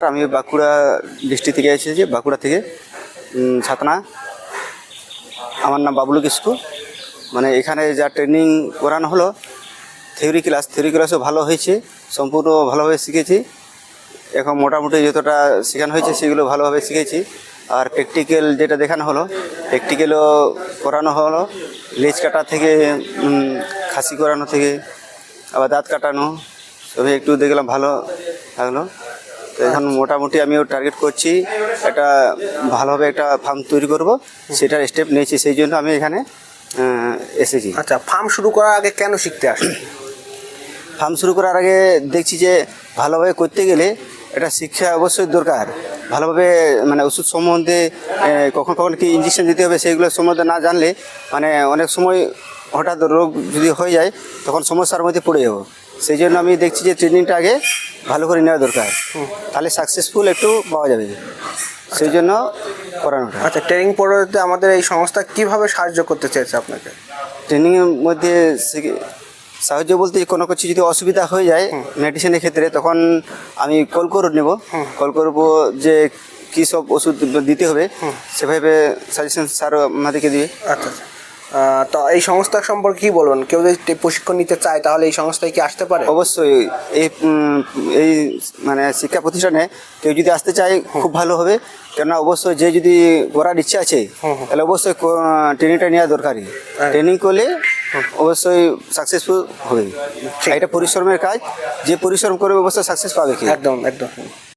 আমি বাঁকুড়া ডিস্ট্রিক্ট থেকে এসেছি, বাঁকুড়া থেকে ছাতনা। আমার নাম বাবলু কিস্কু। মানে এখানে যা ট্রেনিং করানো হলো, থিওরি ক্লাসও ভালো হয়েছে, সম্পূর্ণ ভালোভাবে শিখেছি। এখন মোটামুটি যতটা শেখানো হয়েছে সেগুলো ভালোভাবে শিখেছি। আর প্র্যাকটিক্যাল যেটা দেখানো হলো, প্র্যাকটিক্যালও করানো হলো। লেজ কাটা থেকে খাসি করানো থেকে আবার দাঁত কাটানো সবই একটু দেখলাম, ভালো লাগলো। তো এখন মোটামুটি আমিও টার্গেট করছি একটা ভালোভাবে একটা ফার্ম তৈরি করব, সেটার স্টেপ নিয়েছি, সেই জন্য আমি এখানে এসেছি। আচ্ছা, ফার্ম শুরু করার আগে কেন শিখতে আসেন? ফার্ম শুরু করার আগে দেখছি যে ভালোভাবে করতে গেলে একটা শিক্ষা অবশ্যই দরকার। ভালোভাবে মানে ওষুধ সম্বন্ধে কখন কখন কী ইঞ্জেকশন দিতে হবে সেইগুলো সম্বন্ধে না জানলে মানে অনেক সময় হঠাৎ রোগ যদি হয়ে যায় তখন সমস্যার মধ্যে পড়ে যাবো। সেই জন্য আমি দেখছি যে ট্রেনিংটা আগে ভালো করে নেওয়া দরকার, তাহলে সাকসেসফুল একটু পাওয়া যাবে, সেই জন্য করানোটা। আচ্ছা, ট্রেনিং পদ্ধতিতে আমাদের এই সংস্থা কিভাবে সাহায্য করতে চেয়েছে আপনাকে? ট্রেনিংয়ের মধ্যে সাহায্য বলতে কোনো কিছু যদি অসুবিধা হয়ে যায় মেডিসিনের ক্ষেত্রে, তখন আমি কল করে নেব, কল করবো যে কী সব ওষুধ দিতে হবে, সেভাবে সাজেশন স্যার আমাদেরকে দিয়ে। আচ্ছা, তো এই সংস্থা সম্পর্কে কী বলবেন? কেউ যদি প্রশিক্ষণ নিতে চায় তাহলে এই সংস্থায় কি আসতে পারে? অবশ্যই এই মানে শিক্ষা প্রতিষ্ঠানে কেউ যদি আসতে চায় খুব ভালো হবে, কেননা অবশ্যই যে যদি করার ইচ্ছা আছে তাহলে অবশ্যই ট্রেনিংটা নেওয়া দরকারি। ট্রেনিং করলে অবশ্যই সাকসেসফুল হবে। এটা পরিশ্রমের কাজ, যে পরিশ্রম করবে অবশ্যই সাকসেস পাবে। একদম একদম।